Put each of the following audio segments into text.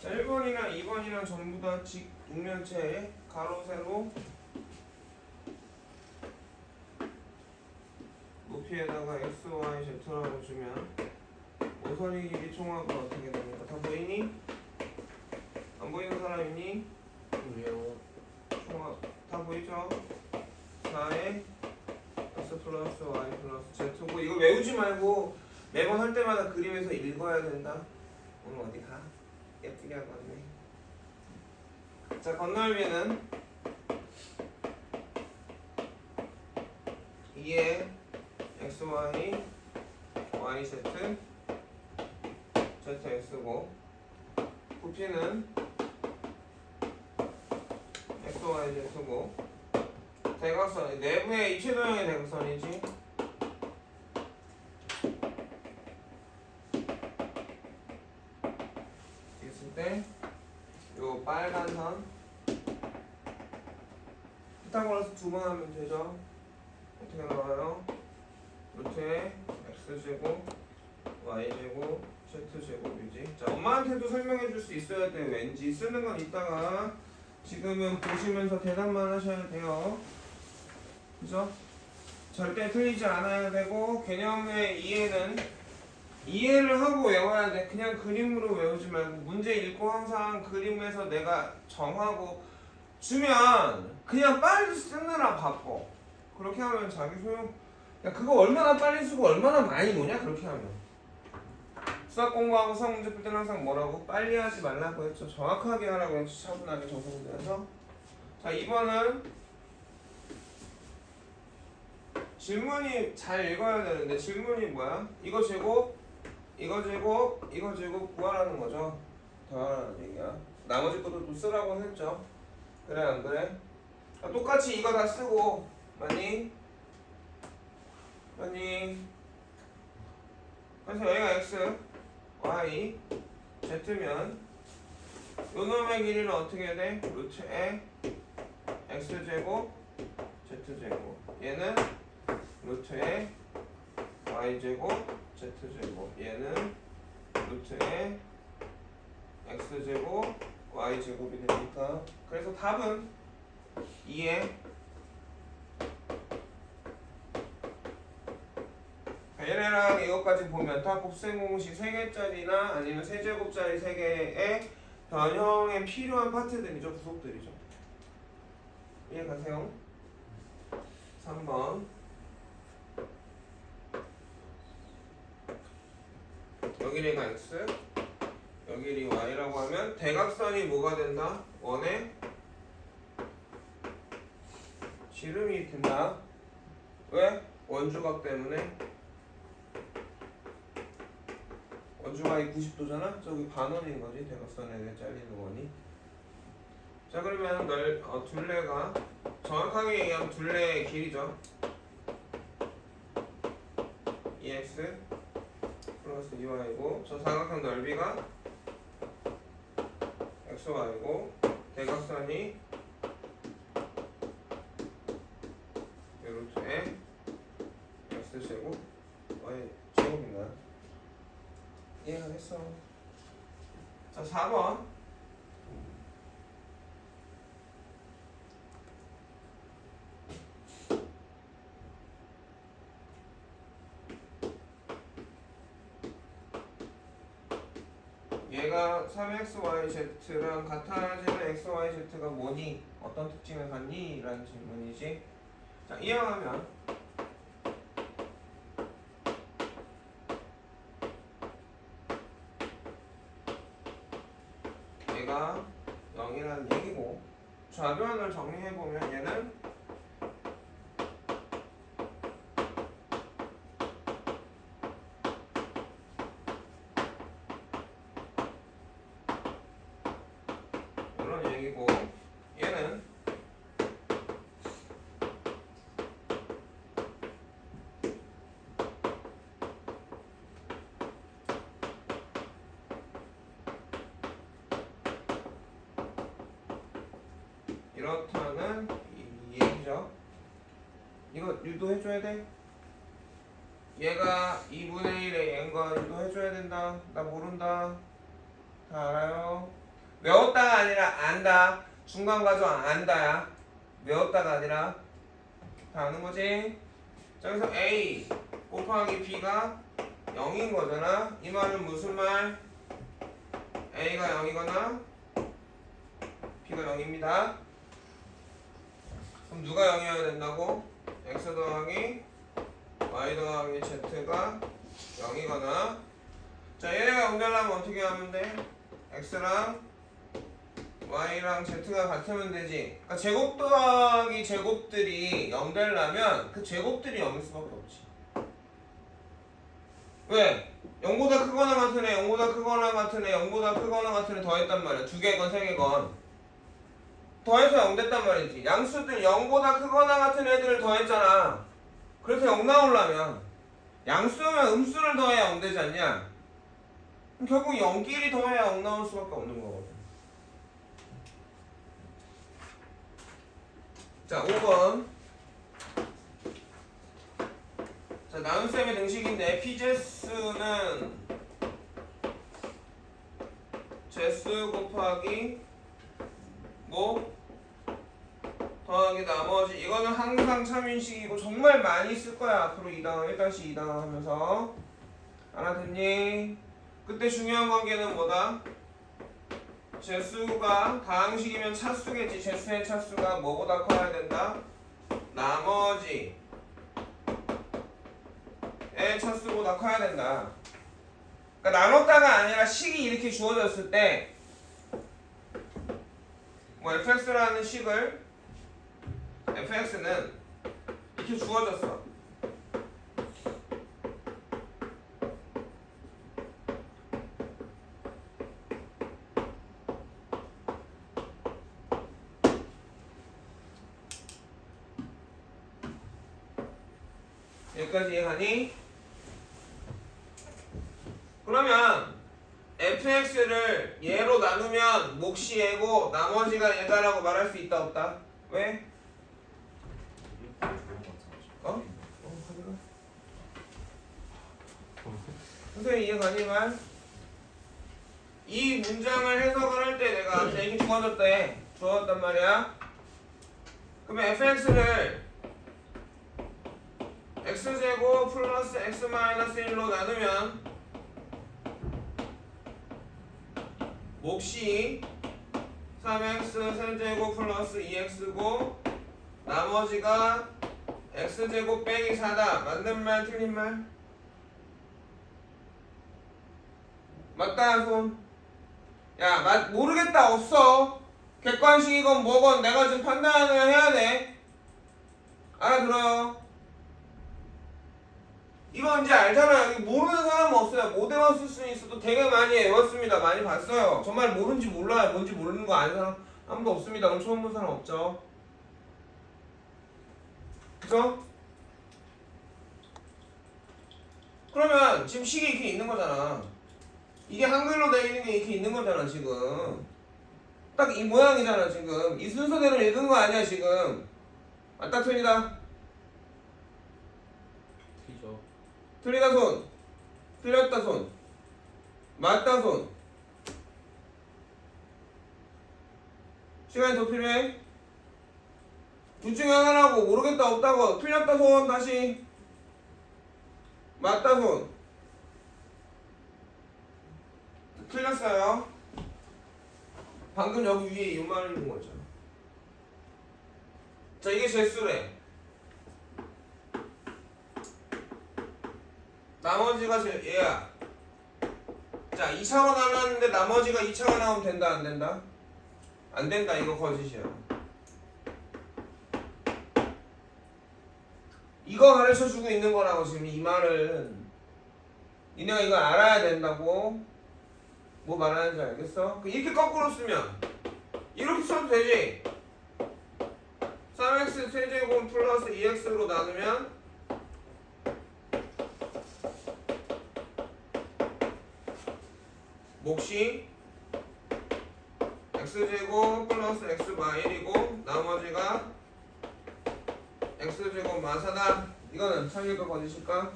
자, 1번이랑 2번이랑 전부 다 직육면체에 가로 세로 높이에다가 x, y, z라고 주면 오선의 길이 총합은 어떻게 됩니까? 다 보이니? 안 보이는 사람 있니? 총합 다 보이죠? 4에 x 플러스 y 플러스 z고 이거 외우지 말고 매번 할 때마다 그림에서 읽어야 된다. 오늘 어디 가? 예쁘게 하고 왔네. 자, 건널비는 2에 xy, yz, zx고 부피는 xyz고 대각선, 내부의 입체도형의 대각선이지. 있을 때 요 빨간 선 피타고라스 2번 하면 되죠. 어떻게 나와요? 루트에 x제곱 y제곱 z제곱이지. 자, 엄마한테도 설명해 줄 수 있어야 돼. 왠지 쓰는 건 이따가 지금은 보시면서 대답만 하셔야 돼요. 그죠? 절대 틀리지 않아야 되고 개념의 이해를 하고 외워야 돼. 그냥 그림으로 외우지 말고 문제 읽고 항상 그림에서 내가 정하고 주면 그냥 빨리 쓰느라 바빠. 그렇게 하면 자기 소용. 야, 그거 얼마나 빨리 쓰고 얼마나 많이 노냐 그렇게 하면. 수학 공부하고 수학 문제 풀 때는 항상 뭐라고? 빨리 하지 말라고 했죠. 정확하게 하라고 했죠. 차분하게 정성들여서. 자, 2번은 질문이 잘 읽어야 되는데 질문이 뭐야? 이거 제곱, 이거 제곱, 이거 제곱 구하라는 거죠. 더하라는 얘기야. 나머지 것도 또 쓰라고 했죠. 그래 안 그래? 자, 똑같이 이거 다 쓰고 맞니? 맞니? 그래서 여기가 x, y, z면 요 놈의 길이는 어떻게 돼? 루트에 x제곱, z제곱. 얘는 루트에 y제곱, z제곱. 얘는 루트에 x제곱, y제곱이 되니까. 그래서 답은 2에 얘네랑 이것까지 보면 다 곱셈 공식 3개짜리나 아니면 세제곱짜리 3개의 변형에 필요한 파트들이죠. 부속들이죠. 이해 가세요? 3번 여기가 x 여기 y라고 하면 대각선이 뭐가 된다? 원의 지름이 된다. 왜? 원주각 때문에. 원주각이 90도잖아? 저기 반원인 거지. 대각선에 잘리는 원이. 자, 그러면 둘레가 정확하게 얘기하면 둘레의 길이죠. 2x 플러스 2y고 저 사각형 넓이가 xy고 대각선이 루트에 x제곱 y제곱인가요? 이해가 됐어. 자, 4번 얘가 3xyz랑 같아지는 xyz가 뭐니? 어떤 특징을 갖니? 라는 질문이지. 자, 이해하면 얘가 0이라는 얘기고 좌변을 정리해보면 얘는 이런 얘기고 얘는 이렇다는 이 얘기죠. 이거 유도해줘야 돼. 얘가 2분의 1의 n과 1도 해줘야 된다. 나 모른다. 다 알아요? 외웠다가 아니라 안다. 중간 과정 안다야. 외웠다가 아니라 다 아는 거지? 자, 그래서 A 곱하기 B가 0인 거잖아. 이 말은 무슨 말? A가 0이거나 B가 0입니다. 그럼 누가 0이어야 된다고? X 더하기 Y 더하기 Z가 0이거나. 자, 얘네가 연결하면 어떻게 하면 돼? X랑 Y랑 Z가 같으면 되지. 그러니까 제곱 더하기 제곱들이 0 되려면 그 제곱들이 0일 수밖에 없지. 왜? 0보다 크거나 같은 애, 0보다 크거나 같은 애, 0보다 크거나 같은 애 더했단 말이야. 2개건 3개건 더해서 0 됐단 말이지. 양수들 0보다 크거나 같은 애들을 더했잖아. 그래서 0 나오려면 양수면 음수를 더해야 0 되지 않냐? 그럼 결국 0끼리 더해야 0 나올 수밖에 없는 거거든. 자, 5번. 자, 나눗셈의 등식인데 P제수는 제수 곱하기 뭐? 더하기 나머지. 이거는 항상 참인식이고 정말 많이 쓸 거야. 앞으로 2단원 1단씩 2단원 하면서. 알아듣니? 그때 중요한 관계는 뭐다? 제수가 다항식이면 차수겠지. 제수의 차수가 뭐보다 커야 된다? 나머지의 차수보다 커야 된다. 그러니까 나눴다가 아니라 식이 이렇게 주어졌을 때 뭐 fx라는 식을 fx는 이렇게 주어졌어. 여기까지 이해가니? 그러면 fx를 얘로 나누면 몫이 얘고 나머지가 얘다라고 말할 수 있다 없다? 왜? 어? 선생님 이해가니 말? 이 문장을 해석을 할 때 내가 이렇게 주어졌대. 주어졌단 말이야. 그러면 fx를 x제곱 플러스 x 마이너스 1로 나누면 몫이 3x 세제곱 플러스 2x고 나머지가 x제곱 빼기 4다. 맞는 말 틀린 말? 맞다 손. 야 모르겠다 없어. 객관식이건 뭐건 내가 지금 판단을 해야 돼. 알아들어요? 이거 이제 알잖아요. 여기 모르는 사람은 없어요. 못 외웠을 수는 있어도 되게 많이 외웠습니다. 많이 봤어요. 정말 모르는지 몰라요. 뭔지 모르는 거 아는 사람 아무도 없습니다. 그럼 처음 본 사람 없죠. 그죠? 그러면 지금 식이 이렇게 있는 거잖아. 이게 한글로 되어 있는 게 이렇게 있는 거잖아 지금. 딱 이 모양이잖아 지금. 이 순서대로 읽은 거 아니야 지금. 맞다 틀리다? 틀리다 손. 틀렸다 손. 맞다 손. 시간이 더 필요해? 둘 중에 하나라고. 모르겠다 없다고. 틀렸다 손. 다시. 맞다 손. 틀렸어요. 방금 여기 위에 이 말을 읽은 거잖아. 자 이게 제수래. 나머지가 얘야. 자 2차로 나눴는데 나머지가 2차가 나오면 된다 안 된다? 안 된다. 이거 거짓이야. 이거 가르쳐주고 있는 거라고 지금 이 말은. 니네가 이거 알아야 된다고. 뭐 말하는지 알겠어? 이렇게 거꾸로 쓰면 이렇게 써도 되지. 3x 세제곱 플러스 2x로 나누면 몫이 x제곱 플러스 x마1이고 나머지가 x제곱 마4다. 이거는 참일까 거짓일까?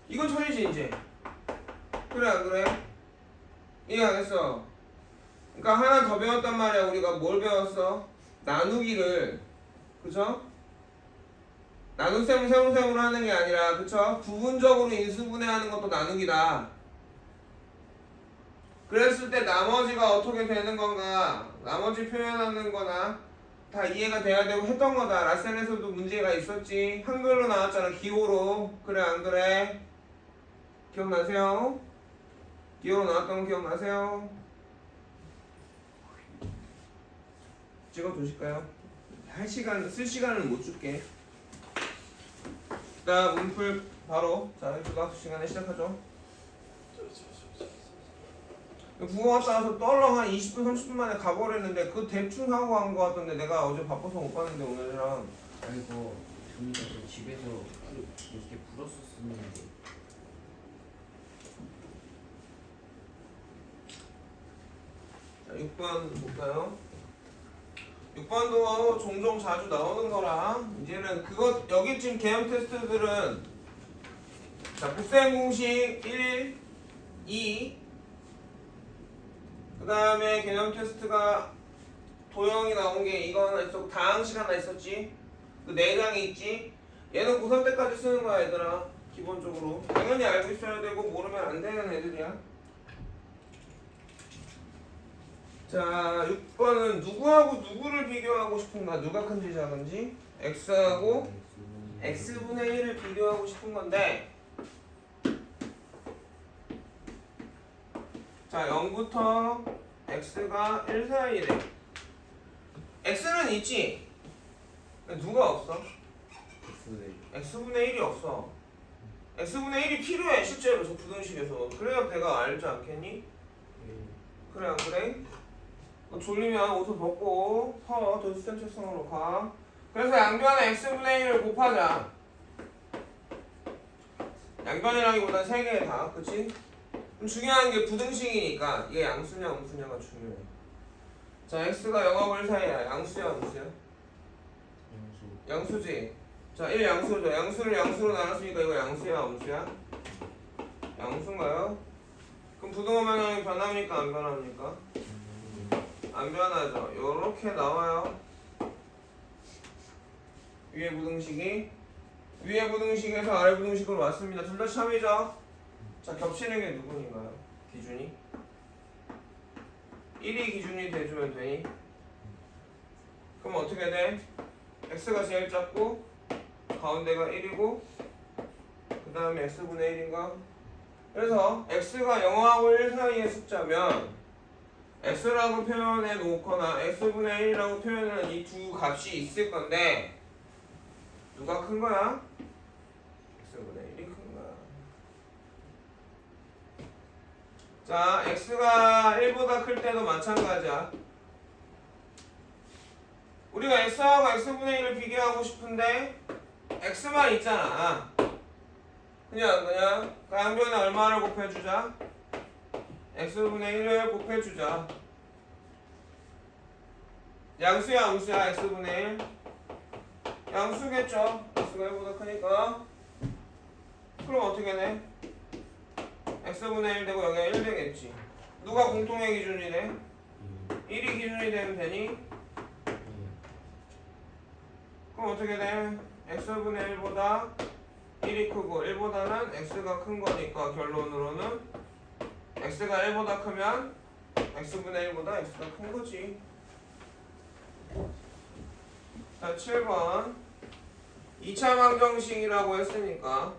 이건 처리지 이제. 그래 안 그래? 이해 안 했어? 그러니까 하나 더 배웠단 말이야. 우리가 뭘 배웠어? 나누기를. 그죠? 나눗셈을 세로셈으로 하는 게 아니라, 그쵸? 부분적으로 인수분해하는 것도 나누기다. 그랬을 때 나머지가 어떻게 되는 건가, 나머지 표현하는 거나 다 이해가 돼야 되고 했던 거다. 라셀에서도 문제가 있었지. 한글로 나왔잖아. 기호로. 그래 안 그래? 기억나세요? 기호로 나왔던 거 기억나세요? 찍어두실까요? 쓸 시간을 못 줄게. 자, 문풀 바로 자, 수학 시간에 시작하죠. 국어 갔다 와서 떨렁 한 20분 30분 만에 가버렸는데 그 대충 하고 간 거 같던데 내가 어제 바빠서 못 봤는데 오늘이랑. 아이고 종이가 좀 집에서 이렇게 불었었는데. 자, 6번 볼까요? 6번도 종종 자주 나오는 거라 이제는 그거 여기쯤 개념 테스트들은 자, 곱셈 공식 1, 2 그 다음에 개념 테스트가 도형이 나온 게 이거 하나 있었고 다항식 하나 있었지. 그 4장이 있지. 얘는 고3 때까지 쓰는 거야 얘들아. 기본적으로 당연히 알고 있어야 되고 모르면 안 되는 애들이야. 자, 6번은 누구하고 누구를 비교하고 싶은가? 누가 큰지 작은지? x하고 x분의 1을 비교하고 싶은 건데, 자, 0부터 x가 1 사이래. x는 있지? 누가 없어? x분의 1이 없어. x분의 1이 필요해 실제로 저 부등식에서. 그래야 내가 알지 않겠니? 그래 안 그래? 졸리면 옷을 벗고 도수센 책상으로 가. 그래서 양변에 x분의 1을 곱하자. 양변이라기보단 3개 다. 그치? 그럼 중요한 게 부등식이니까 이게 양수냐 음수냐가 중요해. 자, x가 0하고 1 사이야. 양수야 음수야? 양수지. 자, 1 양수죠. 양수를 양수로 나눴으니까 이거 양수야 음수야? 양수인가요? 그럼 부등호 방향이 변합니까 안 변합니까? 안 변하죠. 요렇게 나와요. 위에 부등식이 위에 부등식에서 아래 부등식으로 왔습니다. 둘 다 참이죠. 자, 겹치는 게 누구인가요? 기준이 1이 기준이 돼주면 되니? 그럼 어떻게 돼? x가 제일 작고 가운데가 1이고 그 다음에 x분의 1인가? 그래서 x가 0하고 1 사이의 숫자면 x라고 표현해 놓거나 x분의 1이라고 표현하는 이 두 값이 있을 건데 누가 큰 거야? x분의 1이 큰 거야. 자, x가 1보다 클 때도 마찬가지야. 우리가 x하고 x분의 1을 비교하고 싶은데 x만 있잖아. 그냥 그 양변에 얼마를 곱해주자? x분의 1을 곱해주자. 양수야 음수야 x분의 1? 양수겠죠. x가 1보다 크니까. 그럼 어떻게 돼? x분의 1 되고 여기가 1 되겠지. 누가 공통의 기준이래? 1이 기준이 되면 되니? 그럼 어떻게 돼? x분의 1보다 1이 크고 1보다는 x가 큰 거니까 결론으로는 x가 1보다 크면 x분의 1보다 x가 큰 거지. 자, 7번 2차 방정식이라고 했으니까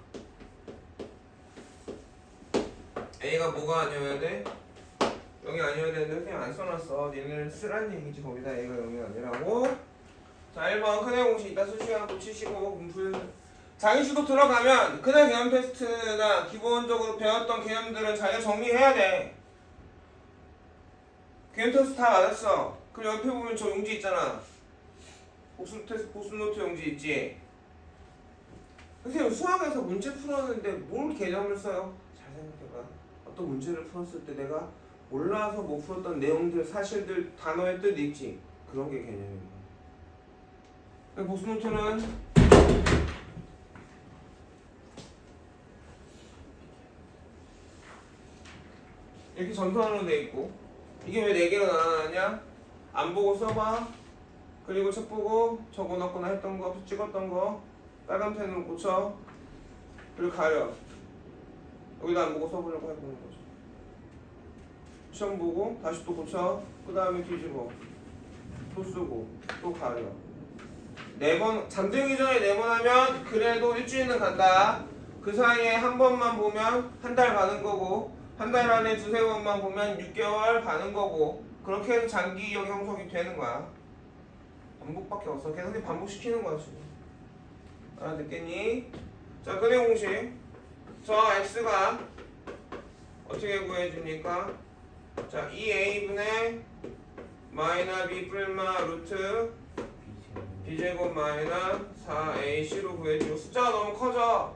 A가 뭐가 아니어야 돼? 0이 아니어야 되는데 그냥 안 써놨어. 니네는 쓰란 얘기지. 거기다 A가 0이 아니라고. 자, 1번 큰의 공식 이따 쓸 시간 고치시고 문풀 자기수도 들어가면 그날 개념 테스트나 기본적으로 배웠던 개념들은 자기가 정리해야 돼. 개념 테스트 다 맞았어. 그럼 옆에 보면 저 용지 있잖아. 복수 테스트 복수 노트 용지 있지. 선생님 수학에서 문제 풀었는데 뭘 개념을 써요? 잘 생각해봐. 어떤 문제를 풀었을 때 내가 몰라서 못 풀었던 내용들, 사실들, 단어의 뜻 있지. 그런 게 개념인 거야. 복수 노트는 이렇게 전선으로 돼 있고 이게 왜 4개로 나눠놨냐? 안 보고 써봐. 그리고 책 보고 적어놨거나 했던 거 찍었던 거 빨간 펜으로 고쳐. 그리고 가려. 여기다 안 보고 써보려고 해보는 거죠. 시험 보고 다시 또 고쳐. 그 다음에 뒤집어. 또 쓰고 또 가려. 4번 잠들기 전에 4번 하면 그래도 일주일은 간다. 그 사이에 한 번만 보면 한 달 가는 거고 한 달 안에 2-3번만 보면 6개월 가는 거고 그렇게 해서 장기 기억 형성이 되는 거야. 반복밖에 없어. 계속 반복시키는 거야 지금. 알아듣겠니? 자, 근해 공식. 저 x가 어떻게 구해집니까? 자, 2a분의 마이너 b 뿔마 루트 b제곱 마이너 4ac로 구해지고 숫자가 너무 커져.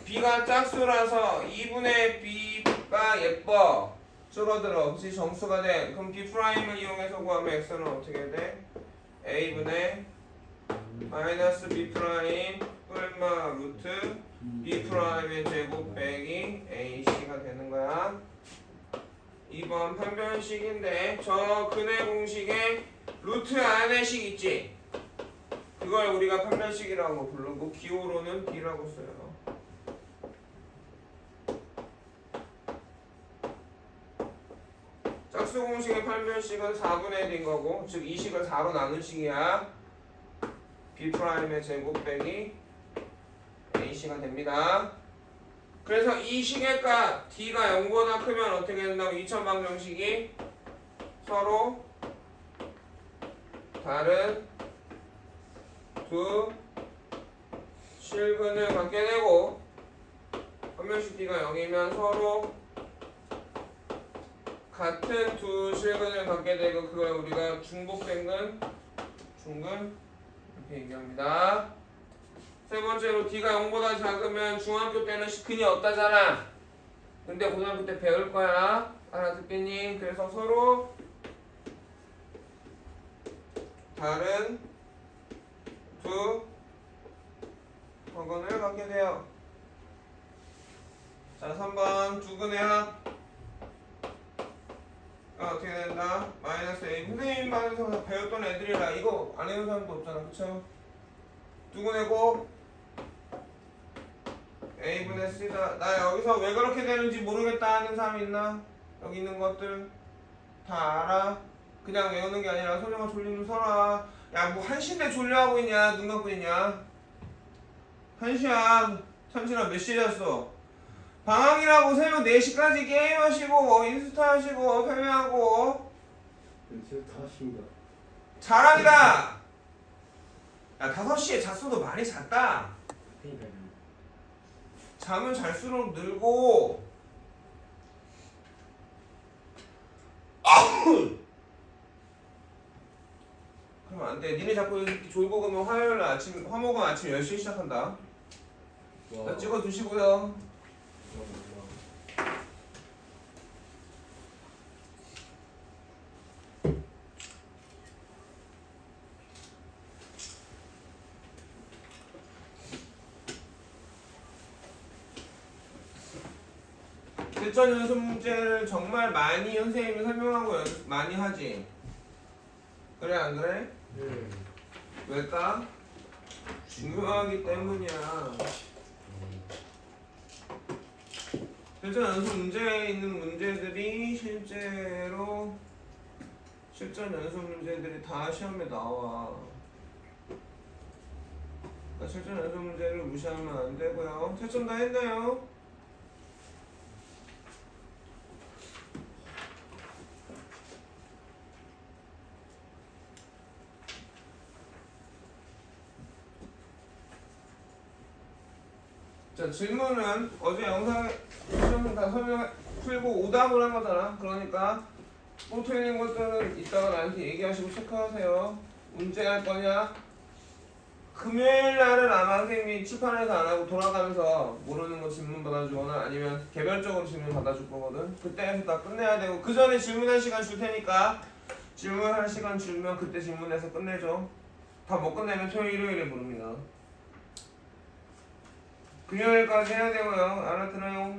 b가 짝수라서 2분의 b가 예뻐. 줄어들어. 그치? 정수가 돼. 그럼 b'을 이용해서 구하면 x는 어떻게 돼? a분의 마이너스 b' 뿔마 루트 b'의 제곱 빼기 ac가 되는 거야. 2번 판별식인데 저 근해 공식에 루트 안에 식 있지? 그걸 우리가 판별식이라고 부르고 기호로는 b라고 써요. 짝수 공식의 판별식은 4분의 1인 거고 즉 이 식을 4로 나눈 식이야. b'의 제곱 빼기 ac가 됩니다. 그래서 이 식의 값 d가 0보다 크면 어떻게 된다고? 2천 방정식이 서로 다른 두 실근을 갖게 되고 판별식 d가 0이면 서로 같은 두 실근을 갖게 되고 그걸 우리가 중복된 근, 중근 이렇게 얘기합니다. 세 번째로 d가 0보다 작으면 중학교 때는 근이 없다잖아. 근데 고등학교 때 배울 거야. 알아듣겠니? 그래서 서로 다른 두 허근을 갖게 돼요. 자, 3번 두 근의 합 어떻게 된다? 마이너스 a. 선생님 반에서 배웠던 애들이라 이거 안 해온 사람도 없잖아. 그쵸? 두 근의 곱 a분의 c다. 나 여기서 왜 그렇게 되는지 모르겠다 하는 사람 있나? 여기 있는 것들 다 알아? 그냥 외우는 게 아니라 선생님아 졸리면 서라. 야, 뭐 1시인데 졸려하고 있냐? 눈 감고 있냐? 1시야. 참신아 몇 시에 잤어? 방학이라고 새벽 4시까지 게임하시고 인스타 하시고 패배하고 제가 다 하십니다. 자랑이다. 야, 5시에 잤어도 많이 잤다. 잠은 잘수록 늘고 그러면 안 돼. 니네 자꾸 이렇게 졸고 그러면 화요일 아침 화목은 아침 10시에 시작한다. 자, 찍어 두시고요. 실전 연습 문제를 정말 많이 선생님이 설명하고 연습 많이 하지. 그래 안 그래? 네. 왜일까? 중요하기 때문이야. 실전 연습 문제에 있는 문제들이 실제로 실전 연습 문제들이 다 시험에 나와. 그러니까 실전 연습 문제를 무시하면 안 되고요. 채점 다 했나요? 자, 질문은 어제 영상에 시험을 다 풀고 오답을 한 거잖아. 그러니까 또 틀린 것들은 이따가 나한테 얘기하시고 체크하세요. 문제 할 거냐? 금요일 날은 아마 선생님이 칠판에서 안 하고 돌아가면서 모르는 거 질문 받아주거나 아니면 개별적으로 질문 받아줄 거거든. 그때에서 다 끝내야 되고 그 전에 질문할 시간 줄 테니까 질문할 시간 주면 그때 질문해서 끝내죠. 다 못 끝내면 토요일 일요일에 부릅니다. 금요일까지 해야 되고요. 알아들어요?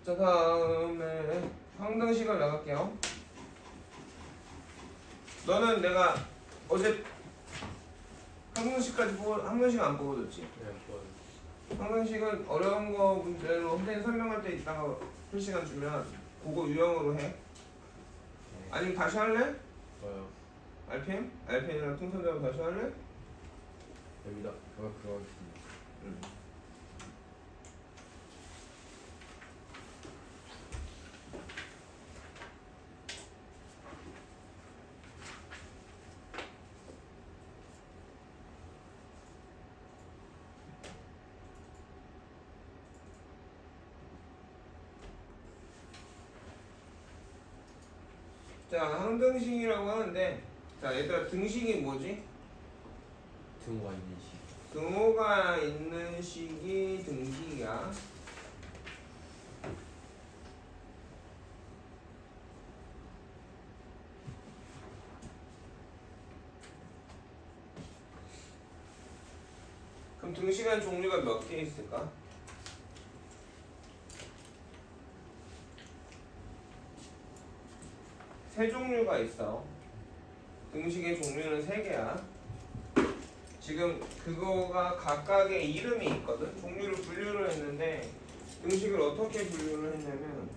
자, 다음에 항등식을 나갈게요. 너는 내가 어제 항등식까지 보고 항등식 안 보고줬지? 네, 좋아요. 항등식은 어려운 거 문제로 선생님 설명할 때 이따가 풀 시간 주면 그거 유형으로 해. 아니면 다시 할래? 좋아요. RPM? RPM이랑 통선작업 다시 할래? 됩니다. 그거 하겠습니다. 자, 항등식이라고 하는데, 자, 얘들아 등식이 뭐지? 등호가 있는 식. 등호가 있는 식이 등식이야. 그럼 등식은 종류가 몇 개 있을까? 세 종류가 있어. 등식의 종류는 세 개야. 지금 그거가 각각의 이름이 있거든. 종류를 분류를 했는데 등식을 어떻게 분류를 했냐면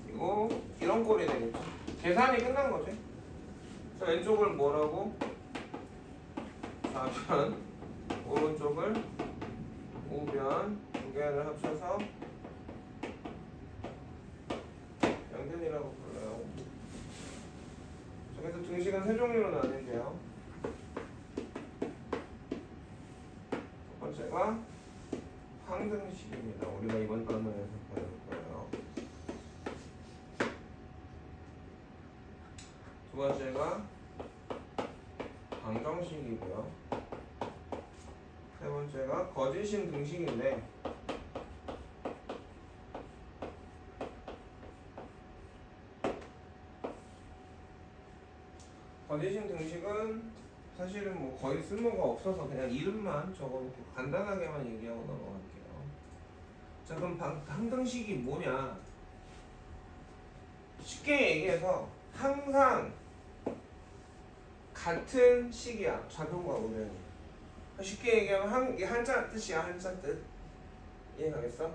이거 이런 꼴이 되겠죠. 계산이 끝난 거지. 그래서 왼쪽을 뭐라고? 좌변, 오른쪽을 우변 두 개를 합쳐서 양변이라고 불러요. 자, 그래서 등식은 세 종류로 나뉘는데요. 첫 번째가 항등식입니다. 우리가 이번 단원에서 배울 거예요. 두 번째가 방정식이고요. 세 번째가 거짓인 등식인데 거짓인 등식은 사실은 뭐 거의 쓸모가 없어서 그냥 이름만 적어놓고 간단하게만 얘기하고 넘어갈게요. 자, 그럼 항등식이 뭐냐? 쉽게 얘기해서 항상 같은 식이야. 좌변과 우변이. 쉽게 얘기하면 이게 한자 뜻이야. 한자 뜻. 이해가겠어?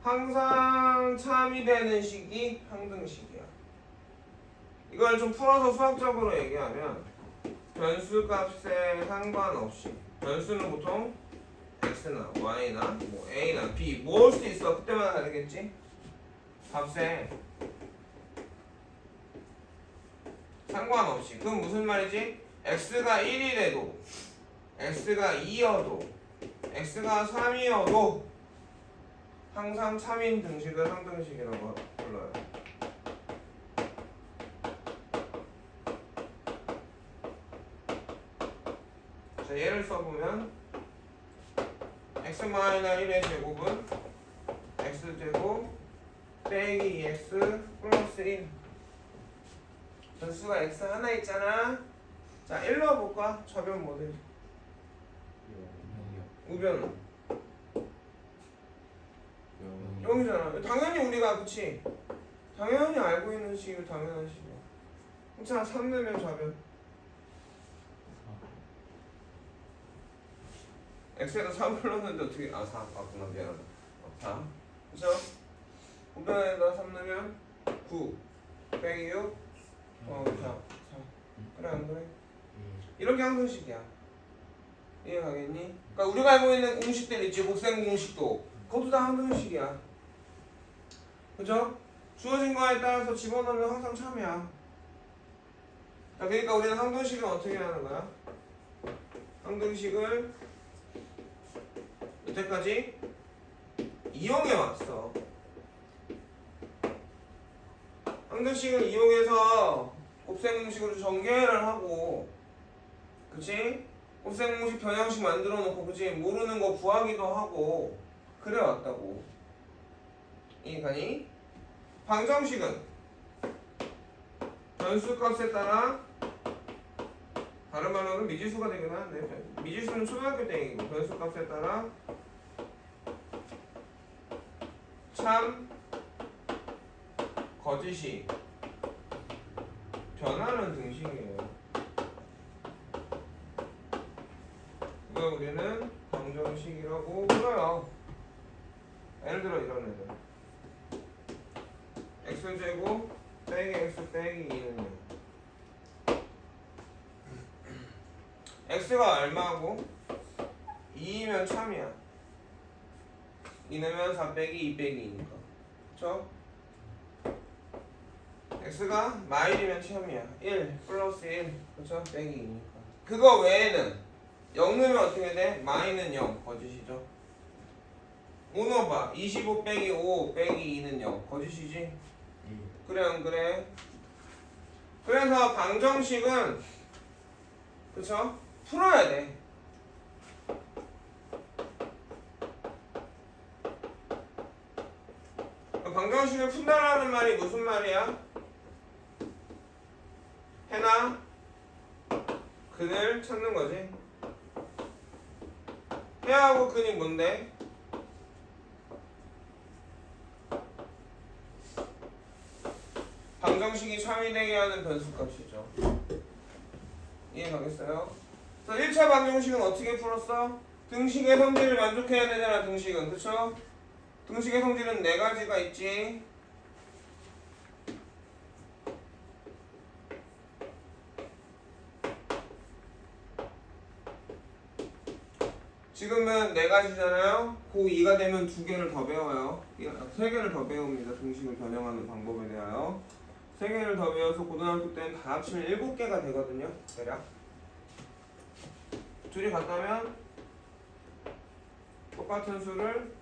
항상 참이 되는 식이 항등식이야. 이걸 좀 풀어서 수학적으로 얘기하면 변수 값에 상관없이 변수는 보통 x나 y나 뭐 a나 b 뭐일 수 있어. 그때마다 다르겠지? 값에 상관없이. 그건 무슨 말이지? x가 1이래도 x가 2여도 x가 3이어도 항상 참인 등식을 항등식이라고 불러요. 자, 예를 써보면 x-1의 제곱은 x제곱 빼기 2x 플러스 1. 변수가 x 하나 있잖아. 자, 1 넣어볼까? 좌변 모델. 우변은 0이잖아. 당연히 우리가 그치? 당연히 알고 있는 식이 당연한 식이야. 자, 3 넣으면 좌변. x에다 3을 넣었는데 어떻게 4. 맞구나. 미안하다. 4. 그쵸? 우변에다 3 넣으면 9 빼기 6 4. 그래 안 그래? 이렇게 항등식이야. 이해가겠니? 그러니까 우리가 알고 있는 공식들 있지. 곱셈 공식도 그것도 다 항등식이야. 그죠? 주어진 거에 따라서 집어넣으면 항상 참이야. 자, 그러니까 우리는 항등식은 어떻게 하는 거야? 항등식을 여태까지 이용해 왔어. 항등식을 이용해서 곱셈 공식으로 전개를 하고, 그치? 곱셈 공식 변형식 만들어 놓고, 그치? 모르는 거 구하기도 하고 그래 왔다고. 이해가니? 방정식은 변수값에 따라 다른 말로는 미지수가 되긴 하는데 미지수는 초등학교 때 얘기고 변수값에 따라 참 거짓이 변하는 등식이에요. 이걸 우리는 방정식이라고 불러요. 예를 들어 이런 애들 x제곱 빼기 x 빼기 2는요 x가 얼마고 2면 참이야. 2넣으면 4 빼기 2 빼기 2니까 그쵸? x가 마일이면 참이야. 1 플러스 1 그쵸? 빼기 2니까 그거 외에는 0 넣으면 어떻게 돼? 마이는 0 거짓이죠. 5 넣어봐. 25 빼기 5 빼기 2는 0 거짓이지? 예. 그래 안 그래? 그래서 방정식은 그쵸? 풀어야 돼. 방정식을 푼다라는 말이 무슨 말이야? 해나 근을 찾는 거지. 해하고 근이 뭔데? 방정식이 참이 되게 하는 변수값이죠. 이해가겠어요? 그래서 1차 방정식은 어떻게 풀었어? 등식의 성질을 만족해야 되잖아. 등식은 그쵸? 등식의 성질은 4가지가 있지. 지금은 4가지잖아요. 고 2가 되면 2개를 더 배워요. 3개를 더 배웁니다. 등식을 변형하는 방법에 대하여 3개를 더 배워서 고등학교 때는 다 합치면 7개가 되거든요. 대략 둘이 같다면 똑같은 수를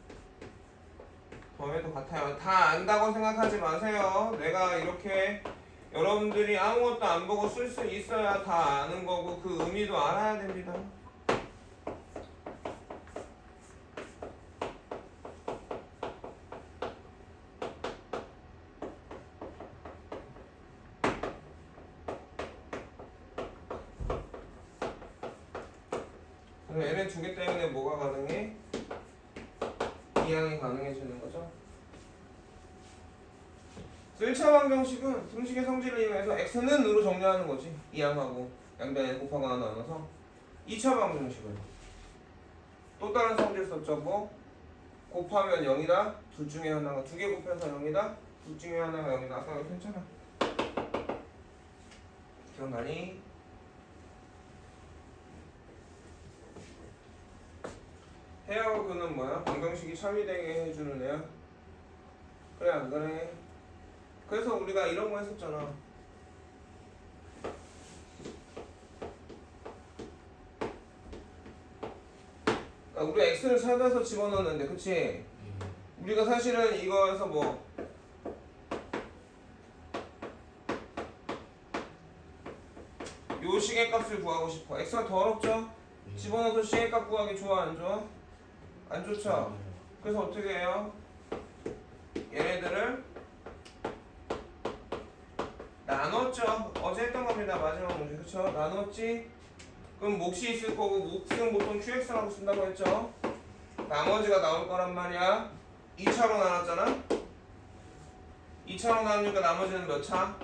더해도 같아요. 다 안다고 생각하지 마세요. 내가 이렇게 여러분들이 아무것도 안 보고 쓸 수 있어야 다 아는 거고 그 의미도 알아야 됩니다. 그럼 얘네 2개 때문에 뭐가 가능해? 이항이 가능해지는 거죠. 1차 방정식은 등식의 성질을 이용해서 x는 으로 정리하는 거지. 이항하고 양변에 곱하거나 나눠서 2차 방정식은 또 다른 성질 썼죠. 뭐? 곱하면 0이다. 둘 중에 하나가 2개 곱해서 0이다. 둘 중에 하나가 0이다. 아까 이렇게 했잖아. 기억나니? 해하고 그는 뭐야? 방정식이 참이 되게 해주는 애야? 그래 안 그래? 그래서 우리가 이런 거 했었잖아. 그러니까 우리가 x를 찾아서 집어넣었는데 그치? 예. 우리가 사실은 이거에서 뭐 요 시계값을 구하고 싶어. x가 더 어렵죠? 예. 집어넣어서 시계값 구하기 좋아 안 좋아? 안 좋죠? 예. 그래서 어떻게 해요? 얘네들을 나눴죠. 어제 했던 겁니다. 마지막 문제 그쵸? 나눴지? 그럼 몫이 있을 거고 몫은 보통 QX라고 쓴다고 했죠? 나머지가 나올 거란 말이야. 2차로 나눴잖아? 2차로 나누니까 나머지는 몇 차?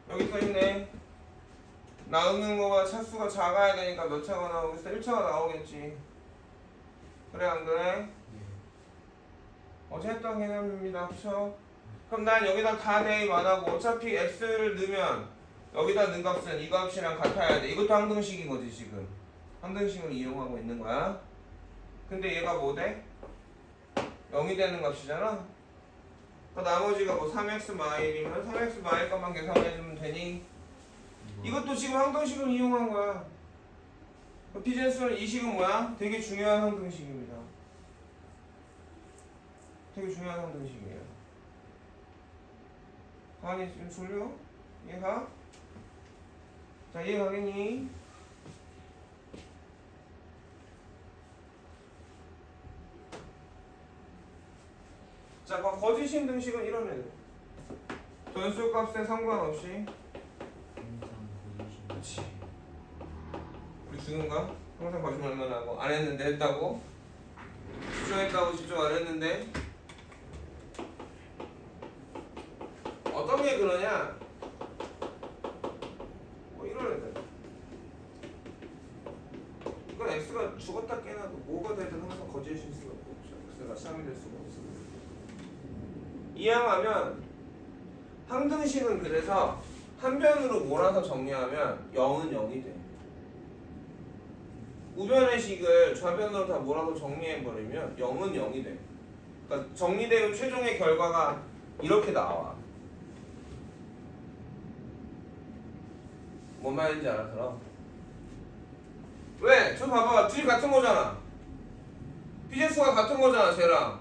여기 써있네. 나누는 거가 차수가 작아야 되니까 몇 차가 나오겠어? 1차가 나오겠지. 그래 안 그래? 예. 어제 했던 개념입니다. 그쵸? 그럼 난 여기다 다 대입 안 하고 어차피 x를 넣으면 여기다 넣은 값은 이 값이랑 같아야 돼. 이것도 항등식인 거지 지금. 항등식을 이용하고 있는 거야. 근데 얘가 뭐 돼? 0이 되는 값이잖아. 그 나머지가 뭐 3x 마일이면 3x 마일 값만 계산해주면 되니? 이것도 지금 항등식을 이용한 거야. 피젠스는 이 식은 뭐야? 되게 중요한 항등식입니다. 되게 중요한 항등식이에요. 가만히 지금 졸려? 이해가? 자, 이해가겠니? 자, 거짓인 등식은 이런 애들. 변수 값에 상관없이. 항상 보이시는 그치. 우리 준우가 항상 거짓말만 하고 안 했는데 했다고. 집중했다고 집중 안 했는데. 어떤 게 그러냐? 뭐 이런 애들. 이건 x가 죽었다 깨나도 뭐가 되든 항상 거짓일 수가 없죠. x가 쌍이 될 수가 없어. 이항하면 항등식은 그래서 한 변으로 몰아서 정리하면 0은 0이 돼. 우변의 식을 좌변으로 다 몰아서 정리해버리면 0은 0이 돼. 그러니까 정리되면 최종의 결과가 이렇게 나와. 뭔 말인지 알아들어? 왜? 저 봐봐. 둘이 같은 거잖아. 비제수가 같은 거잖아, 쟤랑.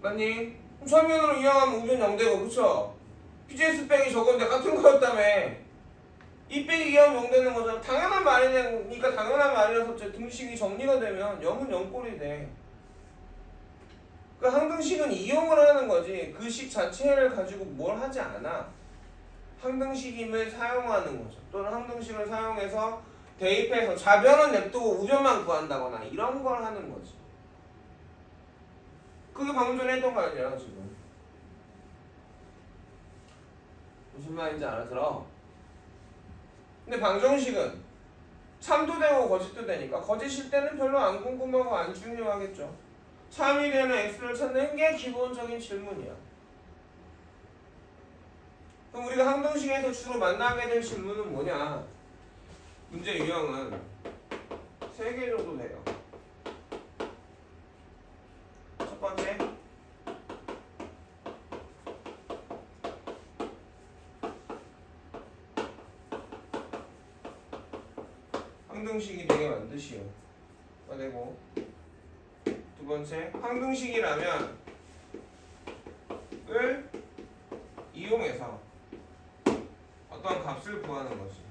맞니? 그럼 좌변으로 이항하면 우변 0되고, 그쵸? BJS 빼기 저건데 같은 거였다며. 이 빼기 이하면 0 되는 거잖아. 당연한 말이니까 당연한 말이라서 등식이 정리가 되면 0은 0꼴이 돼. 그 항등식은 이용을 하는 거지 그 식 자체를 가지고 뭘 하지 않아. 항등식임을 사용하는 거죠. 또는 항등식을 사용해서 대입해서 좌변은 냅두고 우변만 구한다거나 이런 걸 하는 거지. 그게 방금 전에 했던 거 아니야 지금. 무슨 말인지 알아들어? 근데 방정식은 참도 되고 거짓도 되니까 거짓일 때는 별로 안 궁금하고 안 중요하겠죠. 참이 되는 x를 찾는 게 기본적인 질문이야. 그럼 우리가 항등식에서 주로 만나게 될 질문은 뭐냐? 문제 유형은 3개 정도 돼요. 첫 번째, 항등식이 되게 만드시오. 되고, 두 번째, 항등식이라면 을 이용해서 어떤 값을 구하는 거지.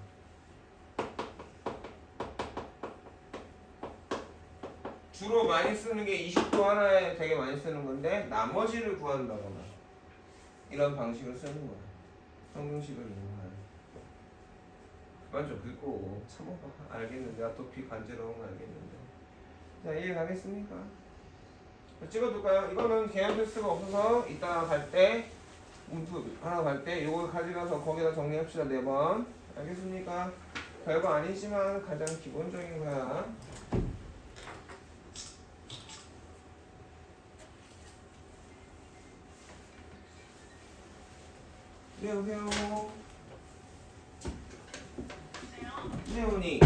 주로 많이 쓰는 게 20도 하나에 되게 많이 쓰는 건데 나머지를 구한다거나 이런 방식을 쓰는 거야. 항등식을 이용하는. 그만 좀 긁고 참아봐. 알겠는데 내가 또 비 간지러운 거 알겠는데. 자, 이해 가겠습니까? 찍어둘까요? 이거는 개연 필수가 없어서 이따 갈 때 문프 하나 갈 때 이걸 가져가서 거기다 정리합시다. 4번. 알겠습니까? 별거 아니지만 가장 기본적인 거야. 네, 오세요. 네, 오니.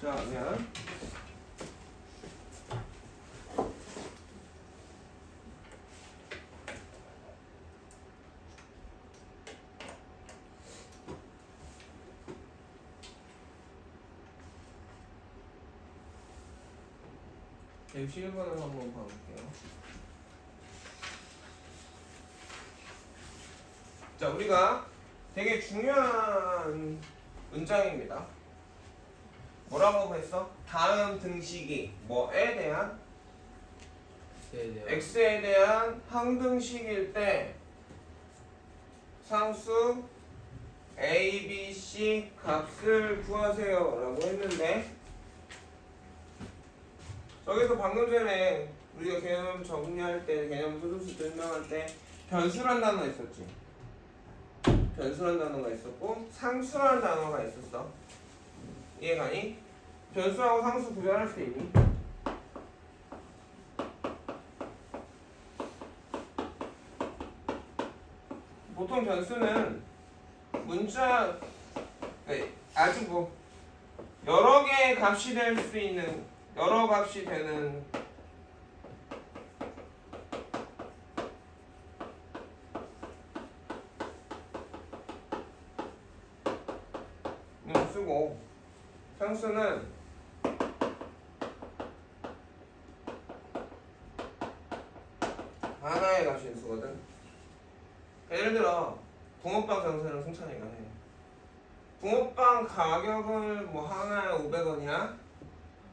자, 그러면 객시 1번을 한번 봐볼게요. 자, 우리가 되게 중요한 문장입니다. 뭐라고 했어? 다음 등식이 뭐에 대한? x에 대한 항등식일 때 상수 A, B, C 값을 구하세요 라고 했는데 저기서 방금 전에 우리가 개념 정리할 때 개념 소수수 설명할 때 변수란 단어 있었지. 변수란 단어가 있었고 상수라는 단어가 있었어. 이해가니? 변수하고 상수 구별할 수 있니? 보통 변수는 문자 아주 뭐 여러 개의 값이 될 수 있는 여러 값이 되는 쓰고 상수는 하나의 값이 수거든. 예를 들어 붕어빵 장사는 승찬이가 해. 붕어빵 가격은 뭐 하나에 500원이야.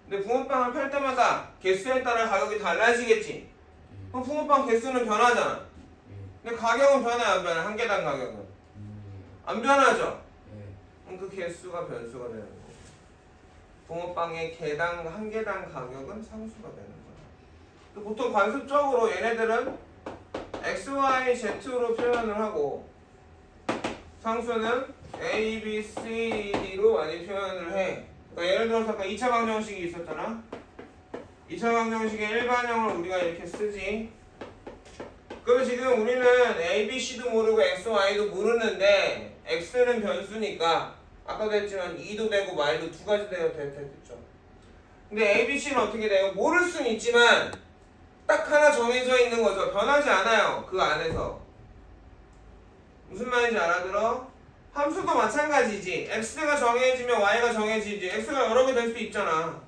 근데 붕어빵을 팔 때마다 개수에 따라 가격이 달라지겠지. 그럼 붕어빵 개수는 변하잖아. 근데 가격은 변해 안 변해? 한 개당 가격은 안 변하죠. 그럼 그 개수가 변수가 되는 거고 붕어빵의 개당 한 개당 가격은 상수가 되는 거야. 보통 관습적으로 얘네들은 x, y, z로 표현을 하고 상수는 a, b, c, d로 많이 표현을 해. 그러니까 예를 들어서 아까 2차 방정식이 있었잖아. 2차 방정식의 일반형을 우리가 이렇게 쓰지. 그럼 지금 우리는 a, b, c도 모르고 x, y도 모르는데 x는 변수니까 아까도 했지만 2도 되고 y도 두 가지 됐죠. 근데 a, b, c는 어떻게 돼요? 모를 수는 있지만 딱 하나 정해져 있는 거죠. 변하지 않아요. 그 안에서. 무슨 말인지 알아들어? 함수도 마찬가지지. x가 정해지면 y가 정해지지. x가 여러 개 될 수 있잖아.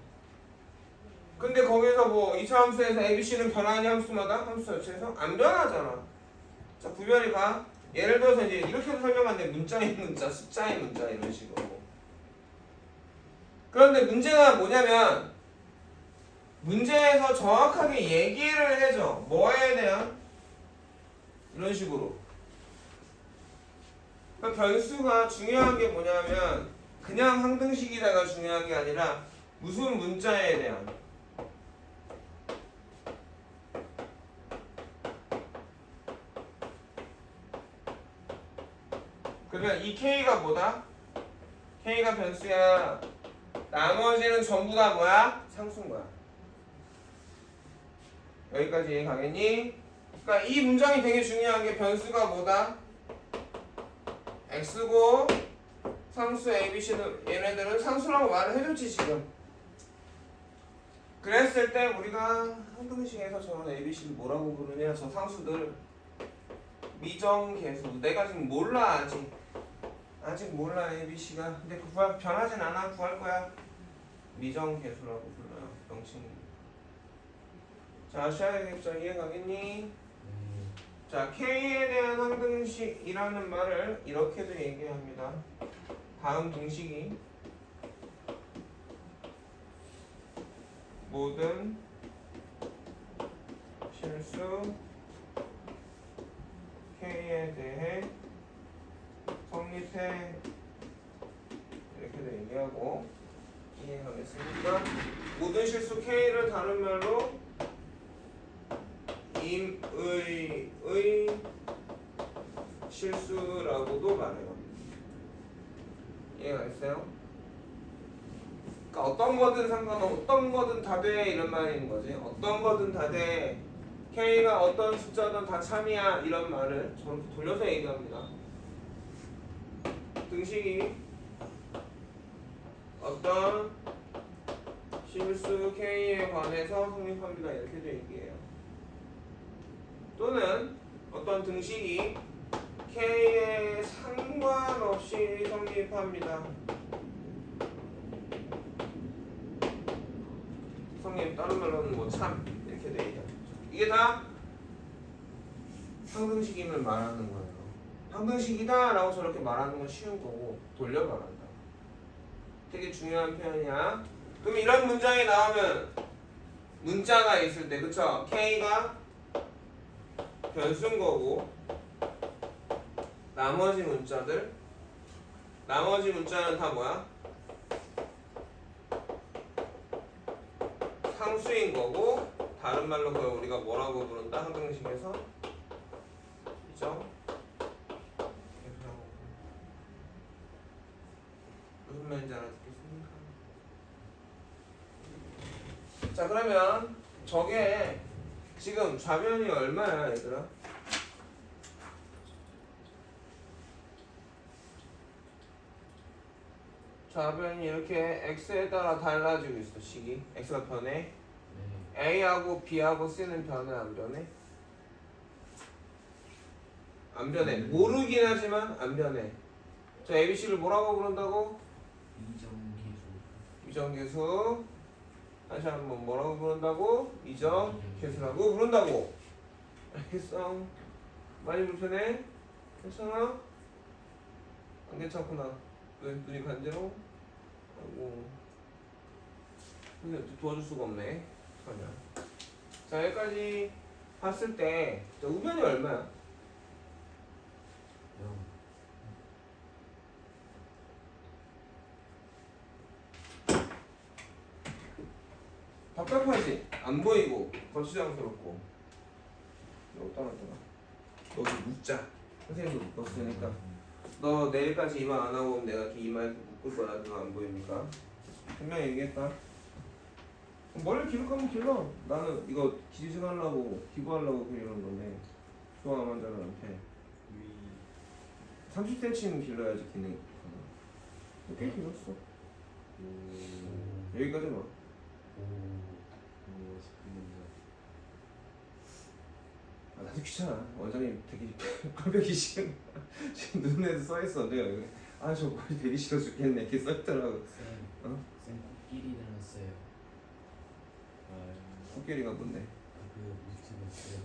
근데 거기서 뭐 2차 함수에서 a, b, c는 변하니 함수마다? 함수 자체에서? 안 변하잖아. 자, 구별이 가. 예를 들어서 이제 이렇게도 설명하는데 문자의 문자, 숫자의 문자 이런 식으로. 그런데 문제가 뭐냐면 문제에서 정확하게 얘기를 해줘. 뭐에 대한? 이런 식으로. 그러니까 변수가 중요한 게 뭐냐면 그냥 항등식이다가 중요한 게 아니라 무슨 문자에 대한. 그러면 이 K가 뭐다? K가 변수야. 나머지는 전부 다 뭐야? 상수인 거야. 여기까지 이해 가겠니? 그러니까 이 문장이 되게 중요한 게 변수가 뭐다? x고 상수 a, b, c는 얘네들은 상수라고 말을 해줬지 지금. 그랬을 때 우리가 항등식에서 저런 a, b, c를 뭐라고 부르냐? 저 상수들 미정계수. 내가 지금 몰라 아직 몰라 a, b, c가. 근데 그 변하진 않아. 구할 거야. 미정계수라고 불러요. 명칭. 자, 시작하겠죠? 이해 가겠니? 자, K에 대한 항등식이라는 말을 이렇게도 얘기합니다. 다음 등식이 모든 실수 K에 대해 성립해. 이렇게도 얘기하고. 이해 가겠습니까? 모든 실수 K를 다른 말로 임의의 실수라고도 말해요. 이해가 있어요? 그러니까 어떤 거든 상관없어. 어떤 거든 다 돼 이런 말인 거지. 어떤 거든 다 돼. K가 어떤 숫자든 다 참이야 이런 말을 저렇게 돌려서 얘기합니다. 등식이 어떤 실수 K에 관해서 성립합니다. 이렇게도 얘기해요. 또는 어떤 등식이 K에 상관없이 성립합니다. 성립 다른 말로는 뭐 참 이렇게 돼 있죠. 이게 다 항등식임을 말하는 거예요. 항등식이다 라고 저렇게 말하는 건 쉬운 거고 돌려 말한다. 되게 중요한 표현이야. 그럼 이런 문장이 나오면 문자가 있을 때 그쵸? K가 변수인 거고 나머지 문자들 나머지 문자는 다 뭐야? 상수인 거고 다른 말로 그걸 우리가 뭐라고 부른다? 항등식에서 그죠? 무슨 말인지 알아듣겠습니까? 자 그러면 저게 지금 좌변이 얼마야 얘들아? 좌변이 이렇게 x에 따라 달라지고 있어 식이 x가 변해 네. a하고 b하고 c는 변해 안 변해? 안 변해 모르긴 하지만 안 변해 자 abc를 뭐라고 부른다고? 이정계수. 이정계수 다시 한번 뭐라고 부른다고? 이정계수라고 부른다고 알겠어? 많이 불편해? 괜찮아? 안 괜찮구나 왜 눈이 간지러워? 아이고 근데 도와줄 수가 없네 그러면 자 여기까지 봤을 때 자, 우변이 얼마야? 0. 답답하지? 안 보이고 거시장스럽고 이거 떨어져라 너도 묻자 선생님도 묶었으니까 너 내일까지 이마 안 하고 오면 내가 이렇게 이마 이렇게 묶을 거야 그거 안 보입니까? 분명히 얘기했다 머리를 기록하면 길러 나는 이거 기지식 하려고 기부하려고 그러는 건데 좋아 환자들한테 30cm는 길러야지 기능이 꽤 길었어 여기까지 봐 아, 나도 귀찮아. 원장님 되게 꼴보기 싫은 지금 눈에도 써있어. 내가 여기 아저 머리 되게 싫어 죽겠네 이렇게 써있더라고. 쌤. 어? 쌤 코끼리 닮았어요. 코끼리가 뭔데? 그 유튜브 쌤.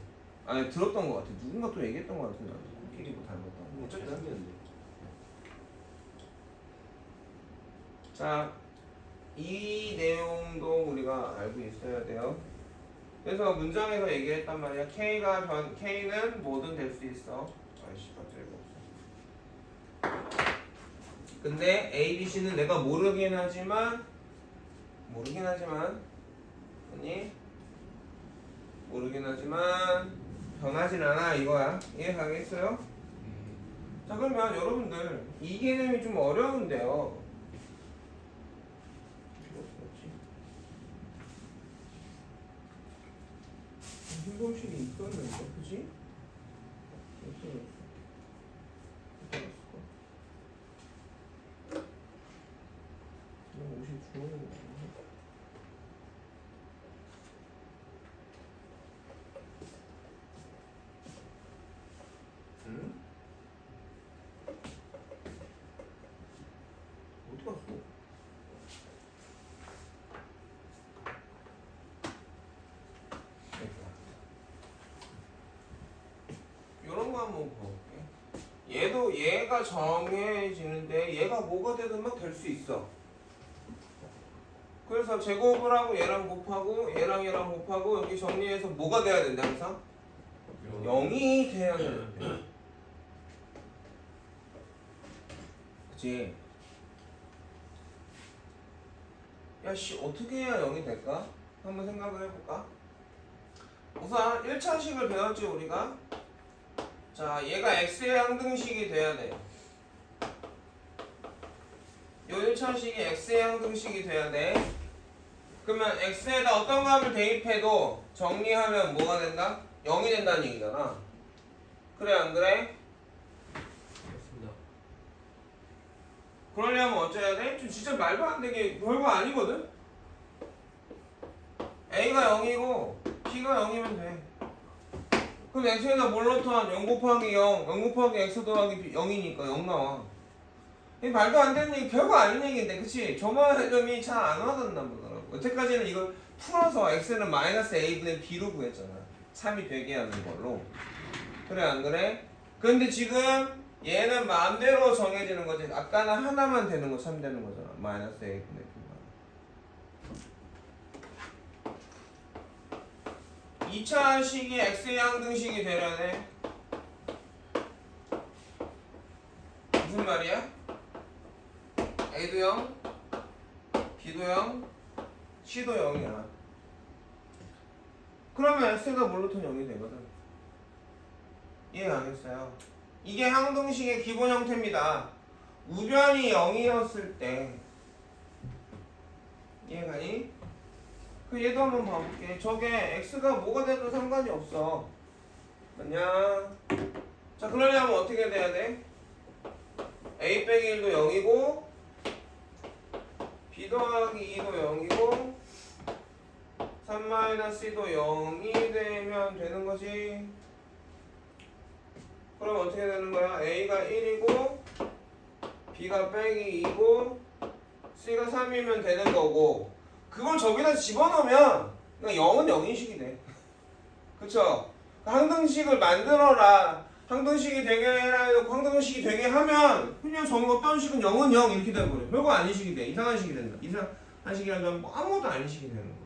아니 들었던 것 같아. 누군가 또 얘기했던 것 같은데 코끼리 뭐 닮았다고. 어쨌든 잘생겼는데. 자, 이 내용도 우리가 알고 있어야 돼요. 그래서 문장에서 얘기했단 말이야. K는 뭐든 될 수 있어. 아이씨, 갑자기 없어. 근데 A, B, C는 내가 모르긴 하지만 아니 모르긴 하지만 변하진 않아 이거야. 이해 가겠어요? 자 그러면 여러분들 이 개념이 좀 어려운데요. hin공식이 있었는데, 그지? 그냥 옷이 주워는 거야. 응? 어디 갔어? 이런 거 한번 볼게. 얘도 얘가 정해지는데 얘가 뭐가 되든 막 될 수 있어. 그래서 제곱을 하고 얘랑 곱하고 얘랑 곱하고 여기 정리해서 뭐가 돼야 된다 항상? 0이 돼야 되는데. 그치? 야씨 어떻게 해야 0이 될까? 한번 생각을 해볼까? 우선 1차식을 배웠지 우리가? 자 얘가 x의 항등식이 돼야 돼. 요 1차식이 x의 항등식이 돼야 돼. 그러면 x에다 어떤 값을 대입해도 정리하면 뭐가 된다? 0이 된다는 얘기잖아. 그래 안 그래? 그렇습니다. 그러려면 어쩌야 돼? 좀 진짜 말도 안 되게 별거 아니거든? a가 0이고 b가 0이면 돼. 그럼 x에다 뭘 넣던 0 곱하기 0, 0 곱하기 x 더하기 0이니까 0 나와. 이 말도 안 되는 얘기, 별거 아닌 얘기인데, 그치? 저만 점이 잘 안 와닿나 보더라고. 여태까지는 이걸 풀어서 x는 마이너스 a분의 b로 구했잖아. 3이 되게 하는 걸로. 그래, 안 그래? 근데 지금 얘는 마음대로 정해지는 거지. 아까는 하나만 되는 거 3 되는 거잖아. 마이너스 a분의 b만. 2차식이 x의 항등식이 되려네. 무슨 말이야? A도 0, B도 0, C도 0이야. 그러면 X가 몰루턴 0이 되거든. 이해가겠어요? 이게 항등식의 기본 형태입니다. 우변이 0이었을 때 이해가니? 그 얘도 한번 봐볼게. 저게 X가 뭐가 돼도 상관이 없어. 맞냐? 자, 그러려면 어떻게 돼야 돼? A 빼기 1도 0이고 B 더하기 2도 0이고 3-C도 0이 되면 되는 거지. 그럼 어떻게 되는 거야? A가 1이고 B가 빼기 2고 C가 3이면 되는 거고, 그걸 저기다 집어넣으면 그냥 0은 0인식이 돼. 그쵸? 항등식을 만들어라. 항등식이 되게 해라 해놓고 항등식이 되게 하면 그냥 저 어떤 식은 0은 0 이렇게 돼버려. 별거 아닌 식이 돼. 이상한 식이 된다. 이상한 식이라면 뭐 아무것도 아닌 식이 되는 거죠.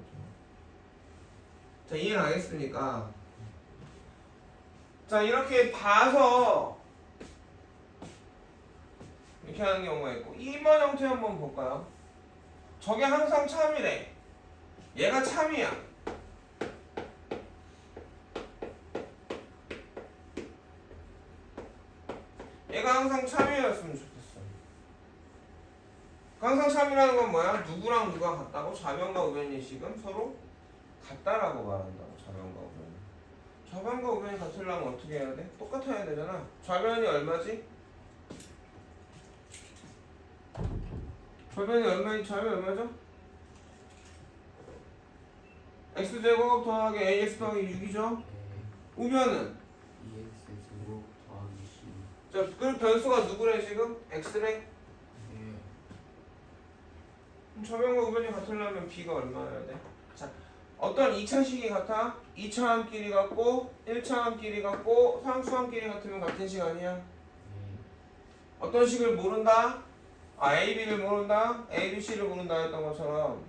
자, 이해 가겠습니까? 자, 이렇게 봐서 이렇게 하는 경우가 있고, 2번 형태 한번 볼까요? 저게 항상 참이래. 얘가 참이야. 얘가 항상 참이었으면 좋겠어. 항상 참이라는 건 뭐야? 누구랑 누가 같다고? 좌변과 우변이 지금 서로 같다라고 말한다고. 좌변과 우변이. 좌변과 우변이 같으려면 어떻게 해야 돼? 똑같아야 되잖아. 좌변이 얼마지? 좌변이 얼마지? 좌변이 얼마죠? x제곱 더하기 ax 더하기 6이죠? 우변은? 2x 제곱 더하기 C. 자, 그 변수가 누구래 지금? x래? 예. 좌변과 우변이 같으려면 b가 얼마여야 돼? 자, 어떤 2차식이 같아? 2차함끼리 같고 1차함끼리 같고 상수함끼리 같으면 같은 식 아니야? 예. 어떤 식을 모른다? A, B를 모른다? A, B, C를 모른다 했던 것처럼,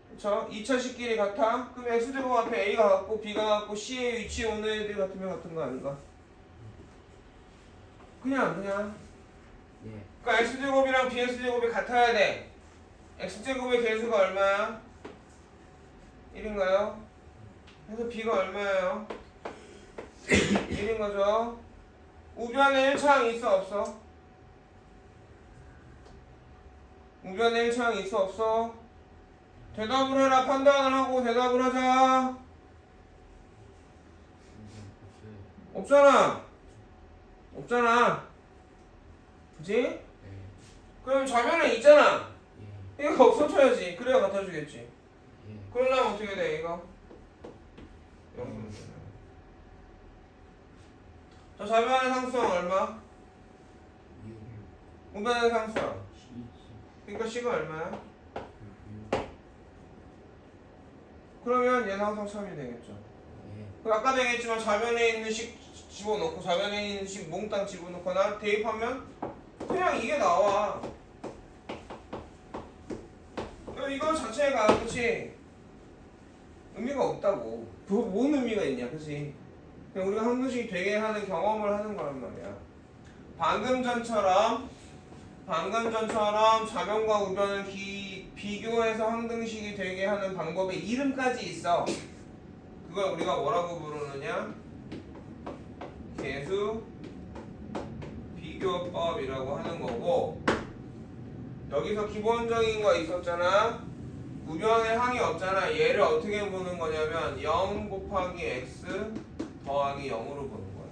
그쵸? 2차식끼리 같아? 그럼 X제곱 앞에 A가 같고 B가 같고 C의 위치에 오는 애들이 같으면 같은 거 아닌가? 그냥 예. 그러니까 X제곱이랑 BX제곱이 같아야 돼. X제곱의 개수가 얼마야? 1인가요? 그래서 B가 얼마예요? 1인 거죠? 우변에 1차항 있어 없어? 우변에 1차항 있어 없어? 대답을 해라. 판단을 하고 대답을 하자. 없잖아. 없잖아. 그지? 예. 그럼 좌변에 있잖아. 예. 얘가 없어져야지. 그래야 같아주겠지. 예. 그러려면 어떻게 돼 얘가? 0이면 되네. 자, 좌변의 상수항 얼마? 6. 우변의 상수항. C. 그러니까 C가 얼마야? 6. 그러면 얘 상수항 참이 되겠죠. 예. 그 아까도 얘기했지만 좌변에 있는 식 집어넣고 좌변에 있는 식 몽땅 집어넣거나 대입하면 그냥 이게 나와. 이거 자체가 그치 의미가 없다고. 뭔 의미가 있냐, 그치? 그냥 우리가 항등식이 되게 하는 경험을 하는 거란 말이야. 방금 전처럼 좌변과 우변을 비교해서 항등식이 되게 하는 방법의 이름까지 있어. 그걸 우리가 뭐라고 부르느냐? 개수 비교법이라고 하는 거고, 여기서 기본적인 거 있었잖아. 우변에 항이 없잖아. 얘를 어떻게 보는 거냐면 0 곱하기 x 더하기 0으로 보는 거야.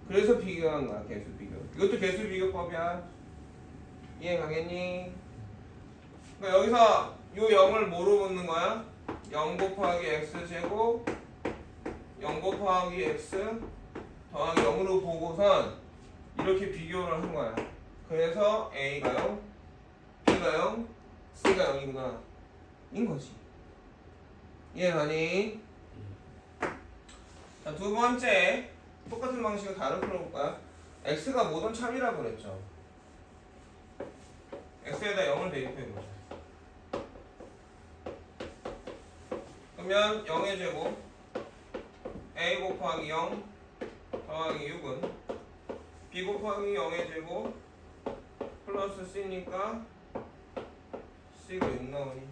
그래서 비교한 거야. 개수 비교. 이것도 개수 비교법이야. 이해 가겠니? 그러니까 여기서 요 0을 뭐로 보는 거야? 0 곱하기 x 제곱 0 곱하기 x 더하기 0으로 보고선 이렇게 비교를 한 거야. 그래서 A가 0, B가 0, C가 0이구나 인 거지. 이해가니? 자, 두 번째 똑같은 방식으로 다른 풀어볼까요? X가 모든 참이라고 그랬죠. X에다 0을 대입해보자. 그러면 0의 제곱 A 곱하기 0 더하기 6은 B 곱하기 0의 제곱 플러스 C니까 X가 6 나오니?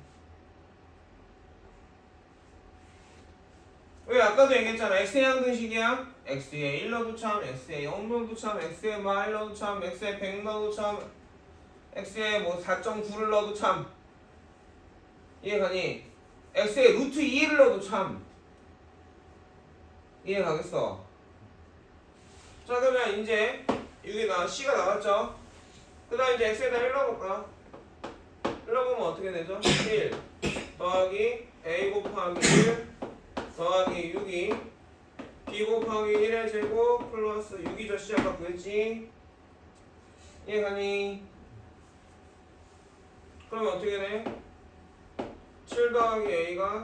왜 아까도 얘기했잖아. X의 항등식이야. X에 1 넣어도 참, X에 0 넣어도 참, X에 마 1 넣어도 참, X에 100 넣어도 참, X에 뭐 4.9를 넣어도 참. 이해가니? X에 루트 2를 넣어도 참. 이해가겠어? 자 그러면 이제 여기 C가 나왔죠? 그 다음 이제 X에다 1 넣어볼까? 1 넣어보면 어떻게 되죠? 1 더하기 A 곱하기 1 더하기 6이 B 곱하기 1의 제곱 플러스 6이죠. C 아까 구했지? 이해가니? 그러면 어떻게 돼? 7 더하기 A가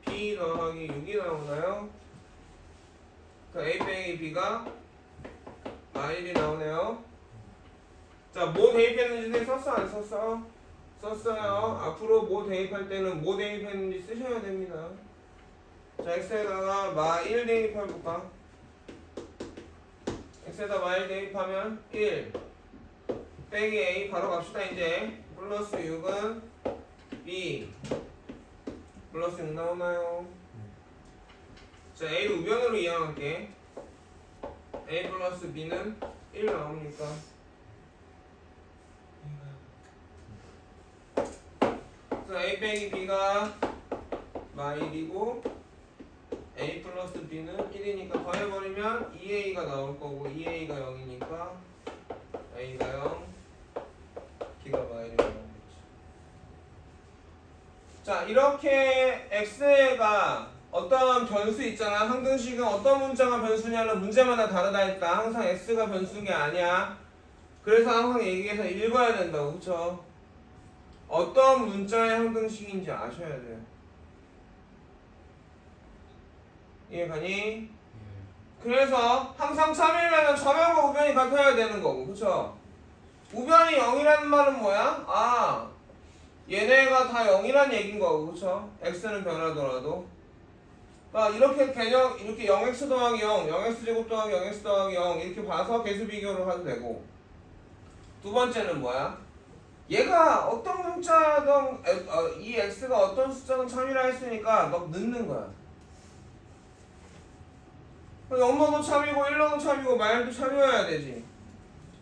B 더하기 6이 나오나요? 그 A 빼기 B가 R1이 나오네요. 자, 뭐 대입했는지 썼어? 안 썼어? 썼어요. 앞으로 뭐 대입할 때는 뭐 대입했는지 쓰셔야 됩니다. 자, X에다가 마 1 대입해볼까? X에다 마 1 대입하면 1 빼기 A 바로 갑시다 이제. 플러스 6은 B 플러스 6 나오나요? 자, A를 우변으로 이항할게. A 플러스 B는 1 나옵니까? 자, A 빼기 B가 마 1이고 A 플러스 B는 1이니까 더해버리면 2A가 나올 거고 2A가 0이니까 A가 0 B가 마 1이 나오는 거지. 자, 이렇게 X가 어떤 변수 있잖아. 항등식은 어떤 문자가 변수냐는 문제마다 다르다 했다. 항상 X가 변수인 게 아니야. 그래서 항상 얘기해서 읽어야 된다고. 그쵸? 어떤 문자의 항등식인지 아셔야 돼요. 이해가니? 예. 그래서 항상 참이려면 좌변과 우변이 같아야 되는 거고. 그쵸? 우변이 0이라는 말은 뭐야? 아, 얘네가 다 0이란 얘기인 거고. 그쵸? X는 변하더라도. 그러니까 이렇게 개념, 이렇게 0x 더하기 0, 0x 제곱 더하기 0x 더하기 0 이렇게 봐서 개수 비교를 해도 되고. 두 번째는 뭐야? 얘가 어떤 문자든 이 x가 어떤 숫자든 참이라 했으니까 막 넣는 거야. 0넣어도 참이고 1넣어도 참이고 말도 참이어야 되지.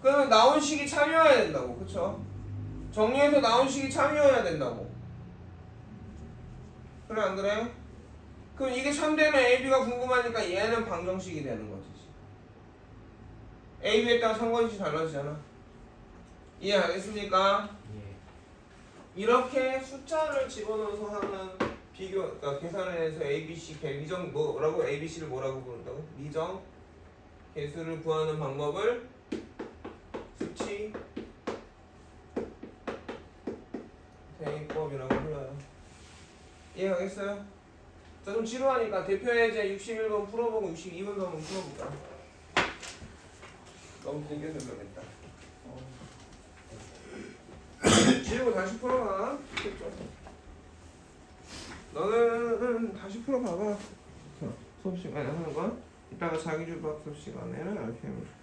그러면 나온 식이 참이어야 된다고. 그쵸? 정리해서 나온 식이 참이어야 된다고. 그래 안 그래? 그럼 이게 참되면 AB가 궁금하니까 얘는 방정식이 되는 거지. AB에 따라 상관식이 달라지잖아. 이해하겠습니까? 예. 이렇게 숫자를 집어넣어서 하는 비교, 그러니까 계산을 해서 ABC 미정 뭐라고 ABC를 뭐라고 부른다고? 미정 개수를 구하는 방법을 수치 대입법이라고 불러요. 이해하겠어요? 자, 좀 지루하니까 대표 예제 61번 풀어보고 62번 한번 풀어볼까? 너무 길게 설명했다. 지우고 다시 풀어봐. 너는 다시 풀어봐봐. 수업 시간에 하는 건 이따가 자기주박 수업 시간에는 이렇게 해볼게.